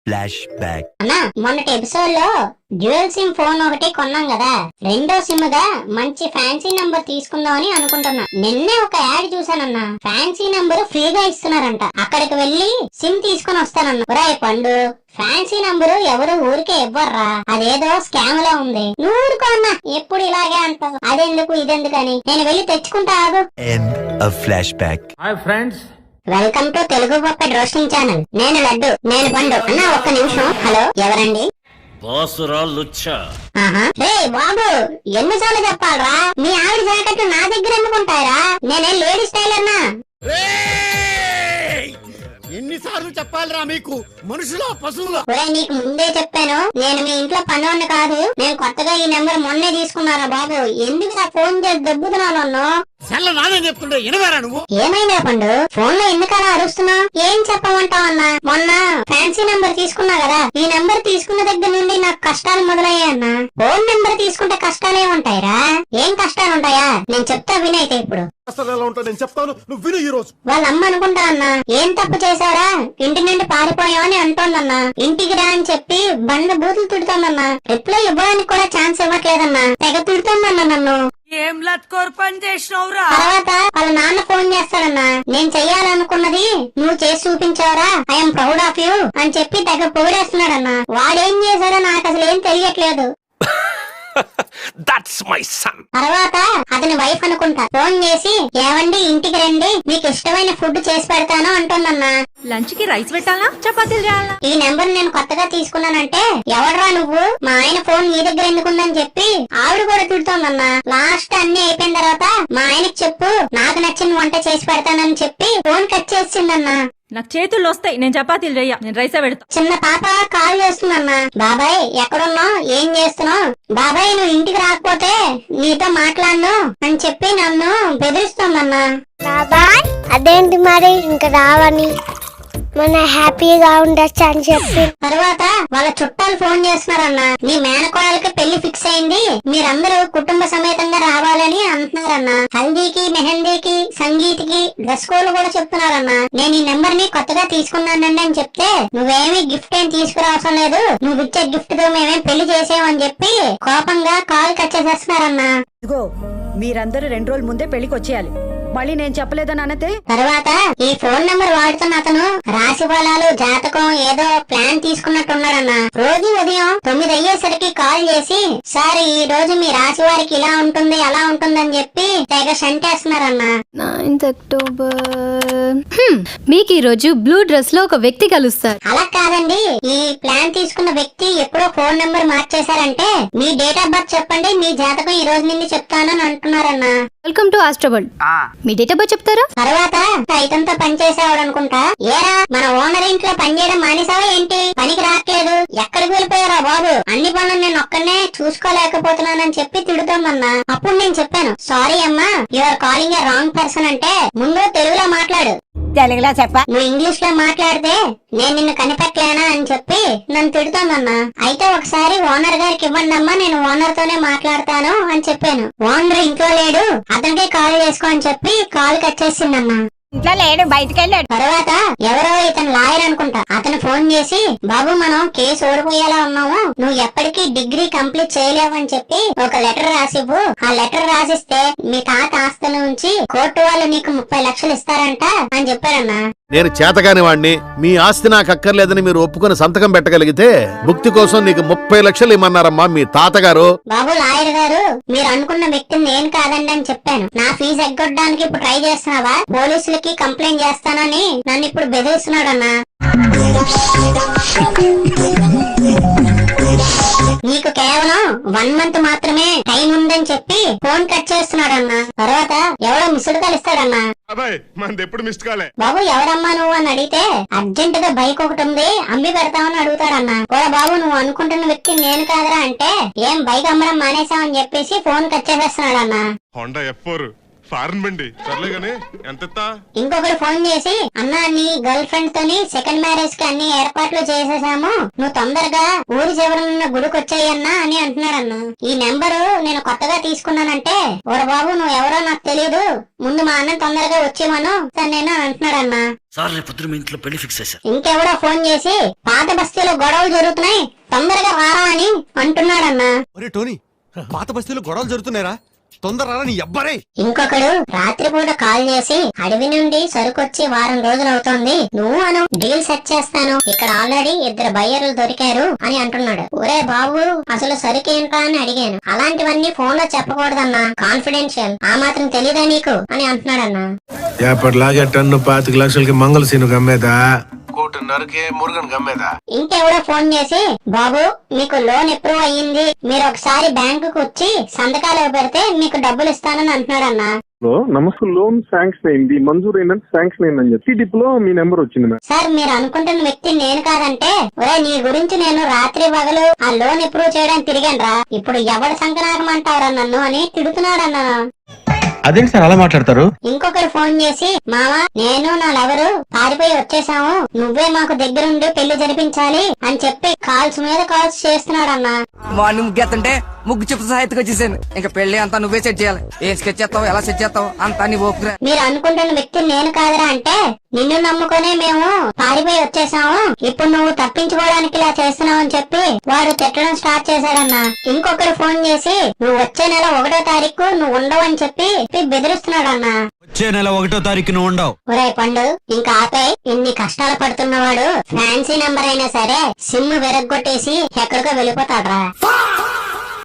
Flash back. అన్నా మొన్నటి episode లో డ్యూయల్ సిమ్ ఫోన్ ఒకటి కొన్నాం కదా, రెండో సిమ్ గా మంచి ఫ్యాన్సీ నంబర్ తీసుకుందామని అనుకుంటున్నా. నిన్నే ఒక యాడ్ చూసానన్నా, ఫ్యాన్సీ నంబర్ ఫ్రీగా ఇస్తున్నారంట. అక్కడికి వెళ్లి సిమ్ తీసుకుని వస్తానన్నా. ఒరేయ్ పండు, ఫ్యాన్సీ నంబరు ఎవరు ఊరికే ఇవ్వర్రా, అదేదో స్కామ్ లా ఉంది. నువ్వు ఊరుకో అన్నా, ఎప్పుడు ఇలాగే అంటావు. అదెందుకు ఇదెందుకని నేను వెళ్లి తెచ్చుకుంటా ఆగు. End of flash back. Hi friends, welcome to Telugu puppet roasting channel. నేను లడ్డు, నేను పండు. అన్నా ఒక్క నిమిషం. హలో, ఎవరండి? రే బాబు, ఎన్నిసార్లు చెప్పాలరా? మీ ఆవిడ జాకెట్ నా దగ్గర ఎందుకుంటాయరా? నేనేం లేడీస్ టైలర్నా? ఎన్నిసార్లు చెప్పాలరా మీకు, మనుషుల పశువుల? ఒరే, నీకు ముందే చెప్పాను, నేను మీ ఇంట్లో పనోడిని కాదు. నేను కొత్తగా ఈ నెంబర్ మొన్నే తీసుకున్నారా బాబు. ఎందుకు నా ఫోన్ చేసి దెబ్బతున్నాను నన్ను? సెల్ల నానే చెప్తుండే ఎనవేరా నువ్వు? ఏమైందా పండు, ఫోన్ లో ఎందుకలా అరుస్తున్నావు? ఏం చెప్పమంటావన్నా? మొన్న ఫ్యాన్సీ నెంబర్ తీసుకున్నా కదా, ఈ నెంబర్ తీసుకున్న దగ్గర నుండి నాకు కష్టాలు మొదలయ్యాయన్నా. ఫోన్ నెంబర్ తీసుకుంటే కష్టాలే ఉంటాయిరా. ఏం కష్టాలు ఉంటాయా? నేను చెప్తా వినైతే. ఇప్పుడు అసలు ఎలా ఉంటా నేను చెప్తాను, నువ్వు విను. ఈ రోజు వాళ్ళ అమ్మ అనుకుంటా అన్నా, ఏం తప్పు చేశారా, ఇంటి నుండి పారిపోయావని అంటోందన్నా. ఇంటికి రా అని చెప్పి బండ బూతులు తిడుతోందన్నా. రిప్లై ఇవ్వడానికి కూడా ఛాన్స్ ఇవ్వట్లేదన్నా. తెగ తిడుతోందన్నా నన్ను. ఏం లత్కోర్ పని చేసినవురా? తర్వాత వాళ్ళ నాన్న ఫోన్ చేస్తాడన్నా, నేను చెయ్యాలనుకున్నది నువ్వు చేసి చూపించావురా, ఐఎమ్ ప్రౌడ్ ఆఫ్ యూ అని చెప్పి తెగ పొగిడేస్తున్నాడన్నా. వాడేం చేశాడో నాకు అసలు ఏం తెలియట్లేదు. That's my son. తర్వాత అతని వైఫ్ అనుకుంటా ఫోన్ చేసి, ఏవండి ఇంటికి రండి, మీకు ఇష్టమైన ఫుడ్ చేసి పెడతాను అంటుందన్నా. లంచ్ కి రైస్ పెట్టాలా, చపాతీలు చేయాలా? ఈ నెంబర్ నేను కొత్తగా తీసుకున్నానంటే, ఎవడ్రా నువ్వు, మా ఆయన ఫోన్ నీ దగ్గర ఎందుకుందని చెప్పి ఆవిడ కూడా తిడుతోందన్నా. లాస్ట్ అన్ని అయిపోయిన తర్వాత మా ఆయనకి చెప్పు, నాకు నచ్చిన వంట చేసి పెడతానని చెప్పి ఫోన్ కట్ చేసిందన్నా. నాకు చేతుల్లో వస్తాయి, నేను చపాతీలు చెయ్య, నేను రైసే పెడతా. చిన్న పాప కాల్ చేస్తుందన్నా. బాబాయ్ ఎక్కడున్నావు, ఏం చేస్తున్నావు? బాబాయ్ నువ్వు ఇంటికి రాకపోతే నీతో మాట్లాడను అని చెప్పి నన్ను బెదిరిస్తోందన్నా. బాబాయ్ అదేంటి మరి ఇంకా రావని, మన హ్యాపీగా ఉండొచ్చు అని చెప్పి. తర్వాత వాళ్ళ చుట్టాలు ఫోన్ చేస్తున్నారన్నా, మీ మేనకోడలకి పెళ్లి ఫిక్స్ అయింది, మీరందరూ కుటుంబ సమేతంగా రావాలని అంటున్నారన్నా. హల్దీకి, మెహందీకి, సంగీత్కి డ్రెస్ కోడ్ కూడా చెప్తున్నారన్నా. నేను ఈ నెంబర్ ని కొత్తగా తీసుకున్నానండి అని చెప్తే, నువ్వేమీ గిఫ్ట్ ఏం తీసుకురావసం లేదు, నువ్వు ఇచ్చే గిఫ్ట్ తో మేమేం పెళ్లి చేసామని చెప్పి కోపంగా కాల్ కట్ చేసేస్తున్నారన్నా. ఇదిగో మీరందరూ 2 రోజుల ముందే పెళ్లికి వచ్చేయాలి. మళ్ళీ నేను చెప్పలేదని అనతే. తర్వాత ఈ ఫోన్ నెంబర్ వాడుతున్న అతను రాశి ఫలాలు, జాతకం ఏదో ప్లాన్ తీసుకున్నట్టున్నాడన్నా. రోజు ఉదయం 9 అయ్యేసరికి కాల్ చేసి, సార్ ఈ రోజు మీ రాశి వారికి ఇలా ఉంటుంది అలా ఉంటుందని చెప్పి తెగ షంటేస్తున్నారన్నా. 9th October. మీకు ఈ రోజు బ్లూ డ్రెస్ లో ఒక వ్యక్తి కలుస్తారు. అలా కాదండి, ఈ ప్లాన్ తీసుకున్న వ్యక్తి ఎప్పుడో ఫోన్ నెంబర్ మార్చేశారంటే, మీ డేట్ ఆఫ్ బర్త్ చెప్పండి, మీ జాతకం ఈ రోజు నుండి చెప్తానని అంటున్నారన్నా. Welcome to Astrobal. మీ డేట్ ఆఫ్ బర్త్ చెప్తారా? తర్వాత ఇతంతో పనిచేసేవాడు అనుకుంటా, ఏరా మన ఓనర్ ఇంట్లో పనిచేయడం మానేసావా ఏంటి, పనికి రావట్లేదు, ఎక్కడికి వెళ్ళిపోయారా బాబు, అన్ని పనులు నేను ఒక్కనే చూసుకోలేకపోతున్నానని చెప్పి తిడుతోందన్నా. అప్పుడు నేను చెప్పాను, సారీ అమ్మా, your calling A wrong person అంటే ముందు తెలుగులో మాట్లాడు, తెలుగులో చెప్ప. నువ్వు ఇంగ్లీష్ లో మాట్లాడితే నేను నిన్ను కనిపెట్టలేనా అని చెప్పి నన్ను తిడుతోందన్నా. అయితే ఒకసారి ఓనర్ గారికి ఇవ్వండి అమ్మా, నేను ఓనర్ తోనే మాట్లాడతాను అని చెప్పాను. ఓనర్ ఇంట్లో లేడు, అతనికే కాల్ చేసుకో అని చెప్పి కాల్ కట్ చేసిందన్నా. ఇంట్లో లేడు, బయటికి వెళ్ళాడు. తర్వాత ఎవరో ఇతను లాయర్ అనుకుంటా, అతను ఫోన్ చేసి, బాబు మనం కేసు ఓడిపోయేలా ఉన్నాము, నువ్వు ఎప్పటికీ డిగ్రీ కంప్లీట్ చేయలేవు అని చెప్పి ఒక లెటర్ రాసివ్వు, ఆ లెటర్ రాసిస్తే మీ తాత ఆస్తుల నుంచి కోర్టు వాళ్ళు నీకు 30 లక్షలు ఇస్తారంట అని చెప్పారన్నా. నేను చేతగాని వాడిని, మీ ఆస్తి నాకు అక్కర్లేదని మీరు ఒప్పుకొని సంతకం పెట్టగలిగితే ముక్తి కోసం నీకు 30 లక్షలు ఇమ్మన్నారమ్మా మీ తాతగారు. బాబు లాయర్ గారు, మీరు అనుకున్న వ్యక్తిని నేను కాదండి అని చెప్పాను. నా ఫీజు ఎగ్గొట్టడానికి ఇప్పుడు ట్రై చేస్తున్నావా, పోలీసులకి కంప్లైంట్ చేస్తానని నన్ను ఇప్పుడు బెదిరిస్తున్నాడన్నా. నీకు కేవలం 1 మంత్ మాత్రమే టైం ఉందని చెప్పి ఫోన్ కట్ చేస్తున్నాడన్నా. తర్వాత ఎవడో మిస్డ్ కాల్ ఇస్తాడన్నా. బాబు ఎవరమ్మా నువ్వు అని అడిగితే, అర్జెంట్ గా బైక్ ఒకటి ఉంది అమ్మి పెడతామని అడుగుతాడన్నా. కూడా బాబు నువ్వు అనుకుంటున్న వ్యక్తి నేను కాదురా అంటే, ఏం బైక్ అమ్మడం మానేసామని చెప్పేసి ఫోన్ కట్ చేసేస్తున్నాడన్నా. ఫారెన్ బండి సర్లే గానీ ఎంత ఇంకొకరు ఫోన్ చేసి అన్నా నీ గర్ల్ ఫ్రెండ్ తోని సెకండ్ మ్యారేజ్ కి అన్ని ఏర్పాట్లు చేసేసాము, నువ్వు తొందరగా ఊరి చివరనున్న గుడికి వచ్చాయన్నా అని అంటున్నాడన్నా. ఈ నెంబరు నేను కొత్తగా తీసుకున్నానంటే, ఓర బాబు నువ్వు ఎవరో నాకు తెలియదు, ముందు మా అన్న తొందరగా వచ్చేమను నేను అంటున్నాడన్నా. సార్ రేపు మీ ఇంట్లో పెళ్లి ఫిక్స్ చేశారు. ఇంకెవడో ఫోన్ చేసి పాత బస్తీలో గొడవలు జరుగుతున్నాయి తొందరగా రారా అని అంటున్నాడన్నా. ఒరే టోనీ, పాత బస్తీలో గొడవలు జరుగుతున్నారా, తొందర రారా నీ అబ్బారే. ఇంకొకడు రాత్రిపూట కాల్ చేసి అడవి నుండి సరుకొచ్చి వారం రోజులు అవుతోంది, నువ్వు అను డీల్ సెట్ చేస్తాను, ఇక్కడ ఆల్రెడీ 2 బయ్యర్లు దొరికారు అని అంటున్నాడు. ఒరే బాబు అసలు సరుకేంట్రా అని అడిగాను. అలాంటివన్నీ ఫోన్ లో చెప్పకూడదన్నా, కాన్ఫిడెన్షియల్, ఆ మాత్రం తెలీదా నీకు అని అంటున్నాడన్నా. ఎప్పటిలాగే టన్ను 25 లక్షలకి మంగళసీను గమ్మేదా, 1.5కి మురుగన్ గమ్మేదా. ఇంకెవడో ఫోన్ చేసి బాబు మీకు లోన్ అప్రూవ్ అయ్యింది, మీరు ఒకసారి బ్యాంకుకు వచ్చి సంతకాలు పెడితే మీకు డబ్బులు ఇస్తానని అంటున్నాడన్నా. నమస్తే, లోన్ శాంక్షన్ అయింది, మంజూరు అయిందని శాంక్షన్ అయిందని చెప్పి డిప్లో మీ నెంబర్ వచ్చింది. సార్ మీరు అనుకుంటున్న వ్యక్తి నేను కాదంటే, ఒరే నీ గురించి నేను రాత్రి పగలు ఆ లోన్ అప్రూవ్ చేయడానికి తిరిగాను రా, ఇప్పుడు ఎవరి సంకనాకమంటావురా నన్ను అని తిడుతున్నాడన్నా. అదేంటి సార్ అలా మాట్లాడతారు? ఇంకొకరు ఫోన్ చేసి మావా నేను నా లవరు పారిపోయి వచ్చేసాము, నువ్వే మాకు దగ్గరుండి పెళ్లి జరిపించాలి అని చెప్పి కాల్స్ మీద కాల్స్ చేస్తున్నాడన్నా. మార్నింగ్ ముగ్గేస్తుంటే ముగ్గు చెప్పు సహాయతకు వచ్చేసాను, ఇంకా పెళ్లి అంతా నువ్వే సెట్ చేయాలి, ఏం స్కెచ్ చేస్తావు ఎలా సెట్ చేస్తావు అంతా నీ ఓపురా. మీరు అనుకుంటున్న వ్యక్తి నేను కాదురా అంటే, నిన్ను నమ్ముకునే మేము పారిపోయి వచ్చేసాము, ఇప్పుడు నువ్వు తప్పించుకోవడానికి ఇలా చేస్తున్నావు అని చెప్పి వాడు తిట్టడం స్టార్ట్ చేశాడన్నా. ఇంకొకరు ఫోన్ చేసి నువ్వు వచ్చే నెల 1వ తారీఖు నువ్వు ఉండవు అని చెప్పి బెదిరిస్తున్నాడన్నా. వచ్చే నెల 1వ తారీఖున ఉండవు. ఒరే పండు ఇంకా ఆపే, ఇన్ని కష్టాలు పడుతున్నవాడు ఫ్యాన్సీ నెంబర్ అయినా సరే సిమ్ విరగ్గొట్టేసి ఎక్కడికో వెళ్ళిపోతాడ్రా.